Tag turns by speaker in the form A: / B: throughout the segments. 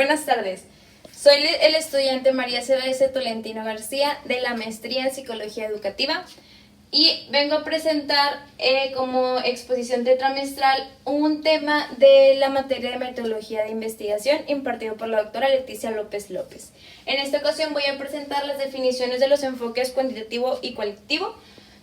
A: Buenas tardes. Soy el estudiante María C.B.S. Tolentino García de la Maestría en Psicología Educativa y vengo a presentar como exposición tetramestral un tema de la materia de metodología de investigación impartido por la doctora Leticia López López. En esta ocasión voy a presentar las definiciones de los enfoques cuantitativo y cualitativo,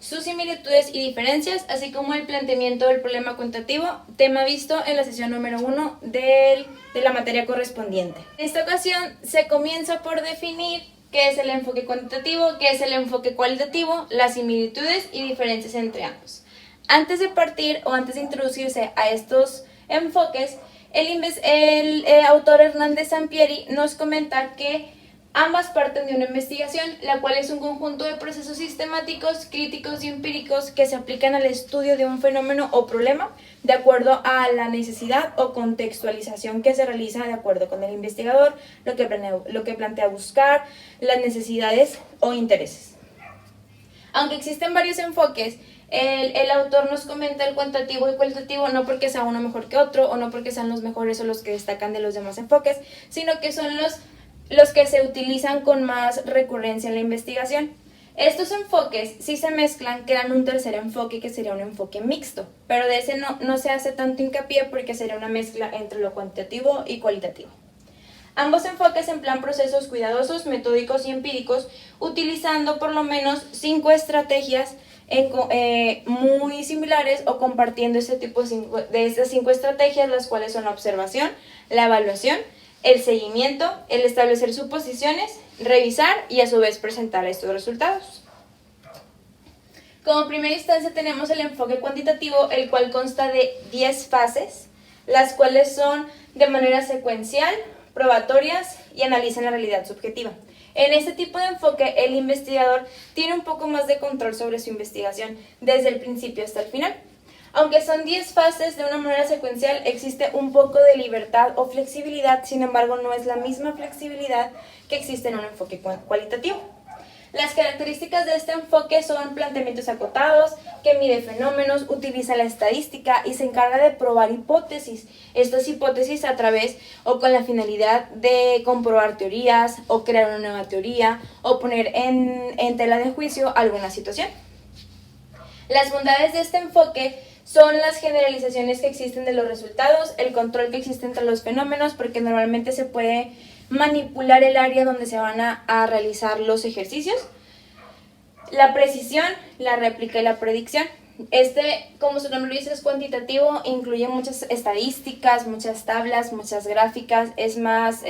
A: sus similitudes y diferencias, así como el planteamiento del problema cuantitativo, tema visto en la sesión número 1 de la materia correspondiente. En esta ocasión se comienza por definir qué es el enfoque cuantitativo, qué es el enfoque cualitativo, las similitudes y diferencias entre ambos. Antes de introducirse a estos enfoques, el autor Hernández Sampieri nos comenta que ambas parten de una investigación, la cual es un conjunto de procesos sistemáticos, críticos y empíricos que se aplican al estudio de un fenómeno o problema de acuerdo a la necesidad o contextualización que se realiza de acuerdo con el investigador, lo que plantea buscar, las necesidades o intereses. Aunque existen varios enfoques, el autor nos comenta el cuantitativo y cualitativo no porque sea uno mejor que otro o no porque sean los mejores o los que destacan de los demás enfoques, sino que son los que se utilizan con más recurrencia en la investigación. Estos enfoques, si se mezclan, crean un tercer enfoque que sería un enfoque mixto, pero de ese no se hace tanto hincapié porque sería una mezcla entre lo cuantitativo y cualitativo. Ambos enfoques emplean procesos cuidadosos, metódicos y empíricos, utilizando por lo menos 5 estrategias muy similares o compartiendo de estas 5 estrategias, las cuales son la observación, la evaluación, el seguimiento, el establecer suposiciones, revisar y a su vez presentar estos resultados. Como primera instancia tenemos el enfoque cuantitativo, el cual consta de 10 fases, las cuales son de manera secuencial, probatorias y analizan la realidad subjetiva. En este tipo de enfoque, el investigador tiene un poco más de control sobre su investigación desde el principio hasta el final. Aunque son 10 fases de una manera secuencial, existe un poco de libertad o flexibilidad, sin embargo no es la misma flexibilidad que existe en un enfoque cualitativo. Las características de este enfoque son planteamientos acotados, que mide fenómenos, utiliza la estadística y se encarga de probar hipótesis. Estas hipótesis a través o con la finalidad de comprobar teorías o crear una nueva teoría o poner en tela de juicio alguna situación. Las bondades de este enfoque son las generalizaciones que existen de los resultados, el control que existe entre los fenómenos, porque normalmente se puede manipular el área donde se van a realizar los ejercicios, la precisión, la réplica y la predicción. Como su nombre lo dice, es cuantitativo, incluye muchas estadísticas, muchas tablas, muchas gráficas, es más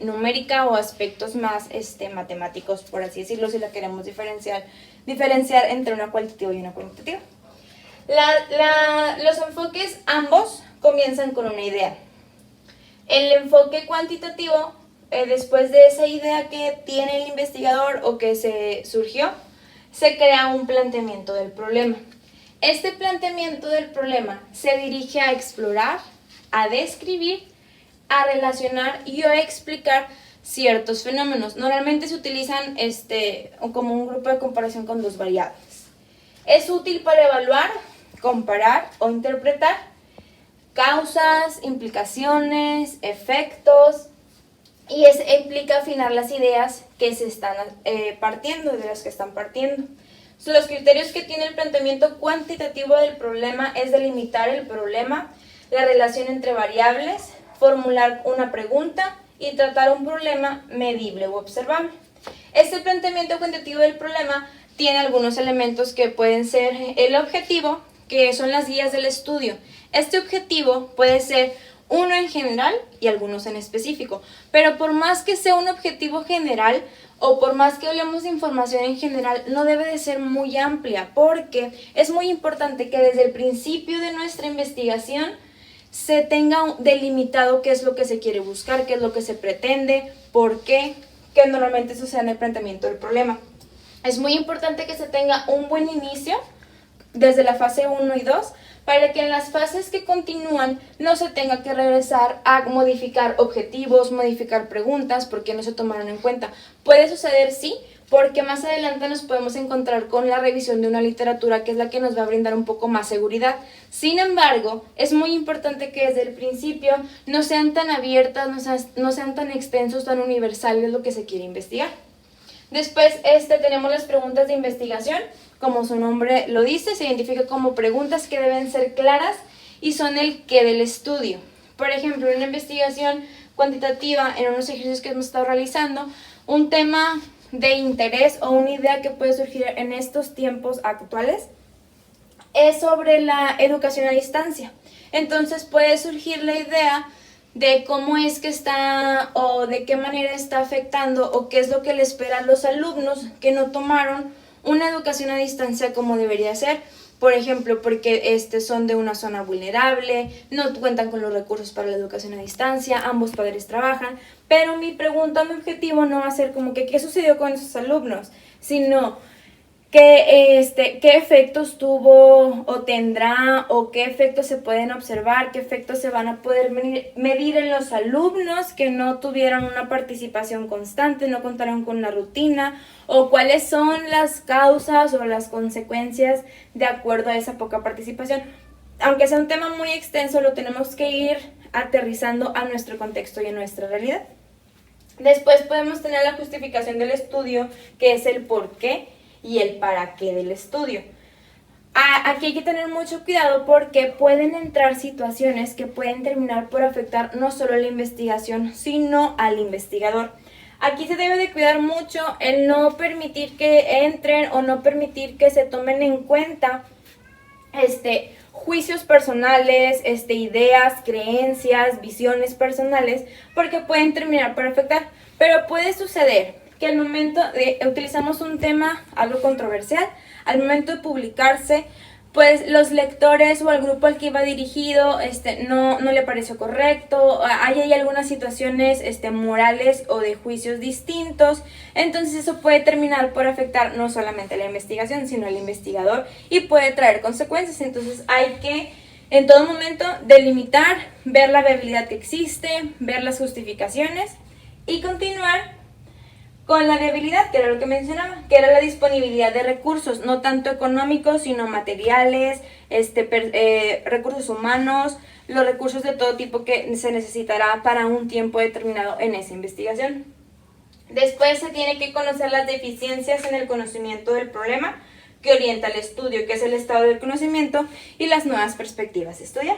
A: numérica o aspectos más matemáticos, por así decirlo, si la queremos diferenciar entre una cualitativa y una cuantitativa. Los enfoques ambos comienzan con una idea. El enfoque cuantitativo, después de esa idea que tiene el investigador o que se surgió, se crea un planteamiento del problema. Este planteamiento del problema se dirige a explorar, a describir, a relacionar y a explicar ciertos fenómenos. Normalmente se utilizan como un grupo de comparación con 2 variables. Es útil para evaluar, comparar o interpretar causas, implicaciones, efectos, y implica afinar las ideas que se están partiendo, de las que están partiendo. Los criterios que tiene el planteamiento cuantitativo del problema es delimitar el problema, la relación entre variables, formular una pregunta y tratar un problema medible u observable. Este planteamiento cuantitativo del problema tiene algunos elementos que pueden ser el objetivo, que son las guías del estudio. Este objetivo puede ser uno en general y algunos en específico, pero por más que sea un objetivo general o por más que hablemos de información en general, no debe de ser muy amplia, porque es muy importante que desde el principio de nuestra investigación se tenga delimitado qué es lo que se quiere buscar, qué es lo que se pretende, por qué, que normalmente sucede en el planteamiento del problema. Es muy importante que se tenga un buen inicio desde la fase 1 y 2, para que en las fases que continúan no se tenga que regresar a modificar objetivos, modificar preguntas porque no se tomaron en cuenta. Puede suceder, sí, porque más adelante nos podemos encontrar con la revisión de una literatura que es la que nos va a brindar un poco más seguridad. Sin embargo, es muy importante que desde el principio no sean tan abiertas, no sean tan extensos, tan universales lo que se quiere investigar. Después tenemos las preguntas de investigación. Como su nombre lo dice, se identifica como preguntas que deben ser claras y son el qué del estudio. Por ejemplo, en una investigación cuantitativa, en unos ejercicios que hemos estado realizando, un tema de interés o una idea que puede surgir en estos tiempos actuales es sobre la educación a distancia. Entonces puede surgir la idea de cómo es que está o de qué manera está afectando o qué es lo que le espera a los alumnos que no tomaron una educación a distancia como debería ser. Por ejemplo, porque son de una zona vulnerable, no cuentan con los recursos para la educación a distancia, ambos padres trabajan, pero mi objetivo no va a ser como que qué sucedió con esos alumnos, sino qué efectos tuvo o tendrá o qué efectos se pueden observar, qué efectos se van a poder medir en los alumnos que no tuvieron una participación constante, no contaron con una rutina, o cuáles son las causas o las consecuencias de acuerdo a esa poca participación. Aunque sea un tema muy extenso, lo tenemos que ir aterrizando a nuestro contexto y a nuestra realidad. Después podemos tener la justificación del estudio, que es el por qué y el para qué del estudio. Aquí hay que tener mucho cuidado porque pueden entrar situaciones que pueden terminar por afectar no solo a la investigación, sino al investigador. Aquí se debe de cuidar mucho el no permitir que entren o no permitir que se tomen en cuenta juicios personales, ideas, creencias, visiones personales, porque pueden terminar por afectar. Pero puede suceder que al momento de utilizamos un tema algo controversial, al momento de publicarse, pues los lectores o al grupo al que iba dirigido no le pareció correcto, hay algunas situaciones morales o de juicios distintos, entonces eso puede terminar por afectar no solamente la investigación, sino al investigador y puede traer consecuencias. Entonces hay que en todo momento delimitar, ver la viabilidad que existe, ver las justificaciones y continuar con la viabilidad, que era lo que mencionaba, que era la disponibilidad de recursos, no tanto económicos, sino materiales, recursos humanos, los recursos de todo tipo que se necesitará para un tiempo determinado en esa investigación. Después se tiene que conocer las deficiencias en el conocimiento del problema que orienta el estudio, que es el estado del conocimiento y las nuevas perspectivas de estudiar.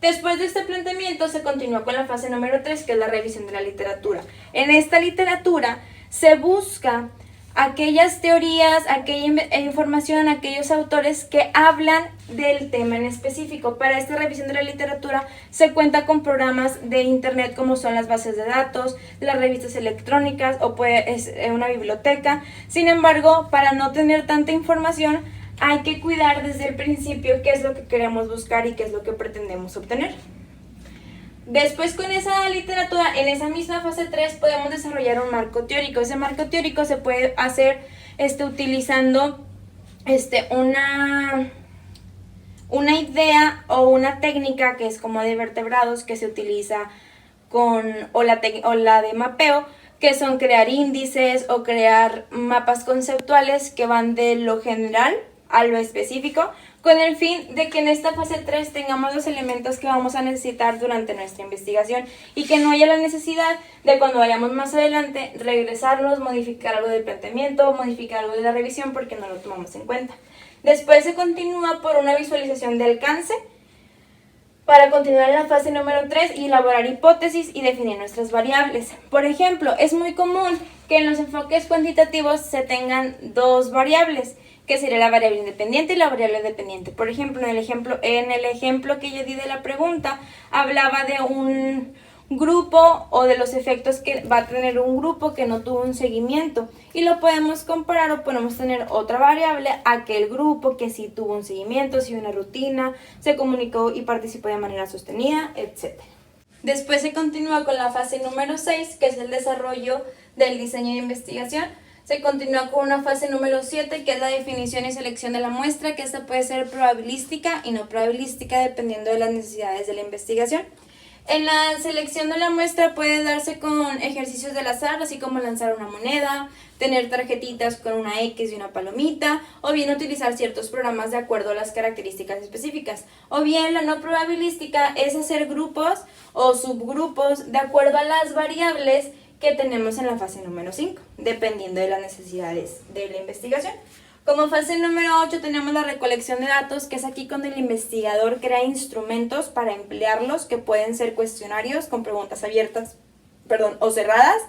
A: Después de este planteamiento se continúa con la fase número 3, que es la revisión de la literatura. En esta literatura se busca aquellas teorías, aquella información, aquellos autores que hablan del tema en específico. Para esta revisión de la literatura se cuenta con programas de internet como son las bases de datos, las revistas electrónicas o es una biblioteca. Sin embargo, para no tener tanta información, hay que cuidar desde el principio qué es lo que queremos buscar y qué es lo que pretendemos obtener. Después con esa literatura, en esa misma fase 3 podemos desarrollar un marco teórico. Ese marco teórico se puede hacer utilizando una idea o una técnica que es como de vertebrados que se utiliza o la de mapeo, que son crear índices o crear mapas conceptuales que van de lo general a lo específico, con el fin de que en esta fase 3 tengamos los elementos que vamos a necesitar durante nuestra investigación y que no haya la necesidad de cuando vayamos más adelante regresarnos, modificar algo del planteamiento, modificar algo de la revisión porque no lo tomamos en cuenta. Después se continúa por una visualización de alcance para continuar en la fase número 3 y elaborar hipótesis y definir nuestras variables. Por ejemplo, es muy común que en los enfoques cuantitativos se tengan dos variables, que sería la variable independiente y la variable dependiente. Por ejemplo, en el ejemplo que yo di de la pregunta, hablaba de un grupo o de los efectos que va a tener un grupo que no tuvo un seguimiento, y lo podemos comparar o podemos tener otra variable, aquel grupo que sí tuvo un seguimiento, sí una rutina, se comunicó y participó de manera sostenida, etc. Después se continúa con la fase número 6, que es el desarrollo del diseño de investigación. Se continúa con una fase número 7, que es la definición y selección de la muestra, que esta puede ser probabilística y no probabilística dependiendo de las necesidades de la investigación. En la selección de la muestra puede darse con ejercicios del azar, así como lanzar una moneda, tener tarjetitas con una X y una palomita, o bien utilizar ciertos programas de acuerdo a las características específicas. O bien la no probabilística es hacer grupos o subgrupos de acuerdo a las variables que tenemos en la fase número 5, dependiendo de las necesidades de la investigación. Como fase número 8 tenemos la recolección de datos, que es aquí cuando el investigador crea instrumentos para emplearlos, que pueden ser cuestionarios con preguntas abiertas, o cerradas,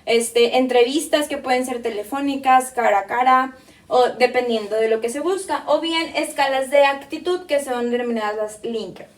A: entrevistas que pueden ser telefónicas, cara a cara, o dependiendo de lo que se busca, o bien escalas de actitud, que son denominadas las Likert.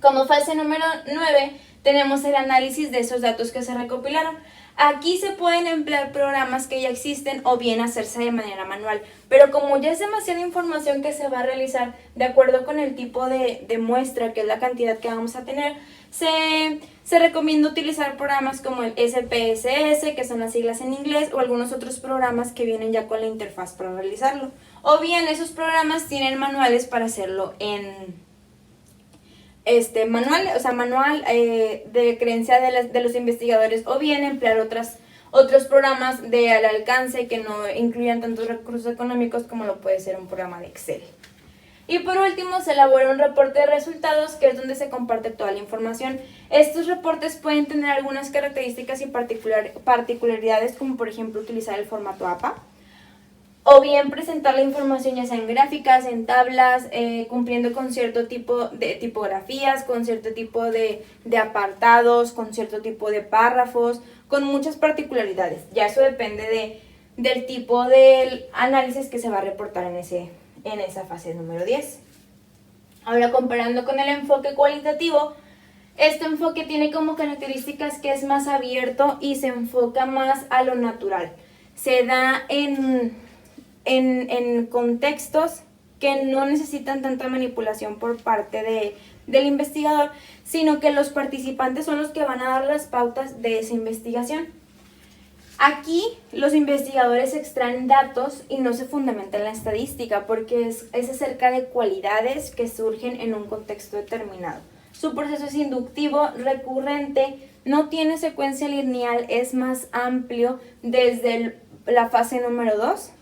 A: Como fase número 9 tenemos el análisis de esos datos que se recopilaron. Aquí se pueden emplear programas que ya existen o bien hacerse de manera manual, pero como ya es demasiada información que se va a realizar de acuerdo con el tipo de muestra, que es la cantidad que vamos a tener, se recomienda utilizar programas como el SPSS, que son las siglas en inglés, o algunos otros programas que vienen ya con la interfaz para realizarlo. O bien esos programas tienen manuales para hacerlo en manual de creencia de los investigadores, o bien emplear otros programas al alcance que no incluyan tantos recursos económicos como lo puede ser un programa de Excel. Y por último se elabora un reporte de resultados, que es donde se comparte toda la información. Estos reportes pueden tener algunas características y particularidades, como por ejemplo utilizar el formato APA, o bien presentar la información ya sea en gráficas, en tablas, cumpliendo con cierto tipo de tipografías, con cierto tipo de apartados, con cierto tipo de párrafos, con muchas particularidades. Ya eso depende del tipo del análisis que se va a reportar en esa fase número 10. Ahora, comparando con el enfoque cualitativo, este enfoque tiene como características que es más abierto y se enfoca más a lo natural. Se da en contextos que no necesitan tanta manipulación por parte del investigador, sino que los participantes son los que van a dar las pautas de esa investigación. Aquí los investigadores extraen datos y no se fundamentan en la estadística, porque es acerca de cualidades que surgen en un contexto determinado. Su proceso es inductivo, recurrente, no tiene secuencia lineal, es más amplio desde la fase número 2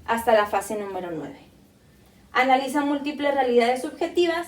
A: hasta la fase número 9. Analiza múltiples realidades subjetivas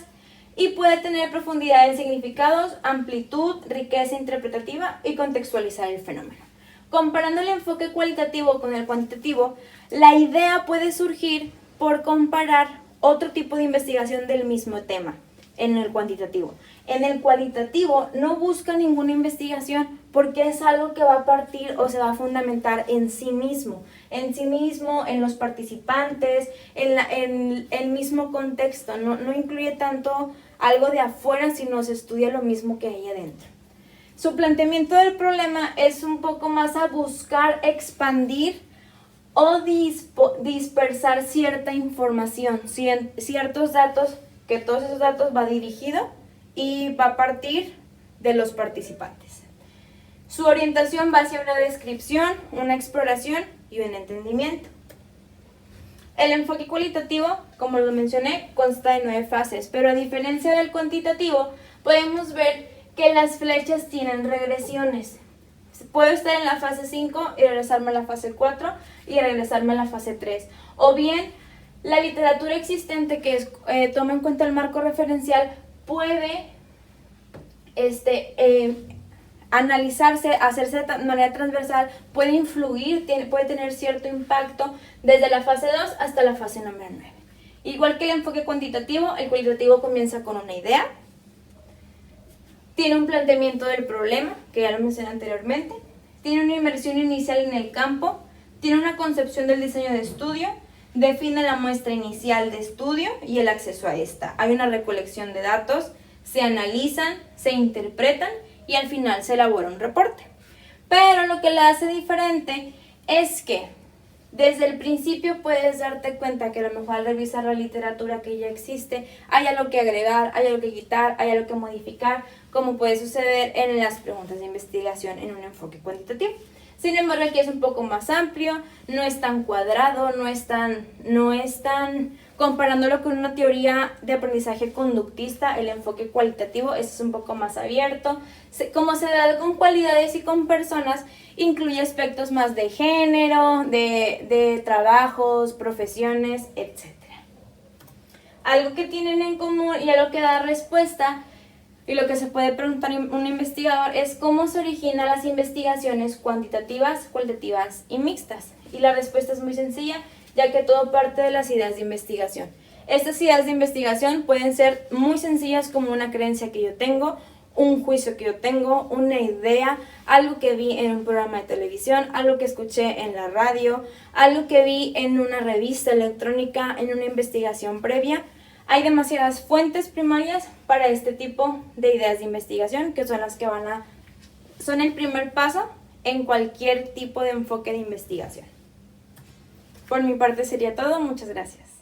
A: y puede tener profundidad en significados, amplitud, riqueza interpretativa y contextualizar el fenómeno. Comparando el enfoque cualitativo con el cuantitativo, la idea puede surgir por comparar otro tipo de investigación del mismo tema en el cuantitativo. En el cualitativo no busca ninguna investigación porque es algo que va a partir o se va a fundamentar en sí mismo, en los participantes, en el mismo contexto. No incluye tanto algo de afuera, sino se estudia lo mismo que hay adentro. Su planteamiento del problema es un poco más a buscar expandir o dispersar cierta información, ciertos datos, que todos esos datos va dirigido y va a partir de los participantes. Su orientación va hacia una descripción, una exploración y un entendimiento. El enfoque cualitativo, como lo mencioné, consta de 9 fases, pero a diferencia del cuantitativo, podemos ver que las flechas tienen regresiones. Puedo estar en la fase 5 y regresarme a la fase 4 y regresarme a la fase 3. O bien, la literatura existente, que toma en cuenta el marco referencial, puede analizarse, hacerse de manera transversal, puede influir, puede tener cierto impacto desde la fase 2 hasta la fase número 9. Igual que el enfoque cuantitativo, el cualitativo comienza con una idea, tiene un planteamiento del problema, que ya lo mencioné anteriormente, tiene una inmersión inicial en el campo, tiene una concepción del diseño de estudio, define la muestra inicial de estudio y el acceso a esta. Hay una recolección de datos, se analizan, se interpretan y al final se elabora un reporte. Pero lo que la hace diferente es que desde el principio puedes darte cuenta que a lo mejor al revisar la literatura que ya existe, hay algo que agregar, hay algo que quitar, hay algo que modificar, como puede suceder en las preguntas de investigación en un enfoque cuantitativo. Sin embargo, aquí es un poco más amplio, no es tan cuadrado, no es tan Comparándolo con una teoría de aprendizaje conductista, el enfoque cualitativo, este es un poco más abierto. Como se da con cualidades y con personas, incluye aspectos más de género, de trabajos, profesiones, etc. Algo que tienen en común y a lo que da respuesta y lo que se puede preguntar un investigador es cómo se originan las investigaciones cuantitativas, cualitativas y mixtas. Y la respuesta es muy sencilla, ya que todo parte de las ideas de investigación. Estas ideas de investigación pueden ser muy sencillas como una creencia que yo tengo, un juicio que yo tengo, una idea, algo que vi en un programa de televisión, algo que escuché en la radio, algo que vi en una revista electrónica, en una investigación previa. Hay demasiadas fuentes primarias para este tipo de ideas de investigación que son las que son el primer paso en cualquier tipo de enfoque de investigación. Por mi parte sería todo, muchas gracias.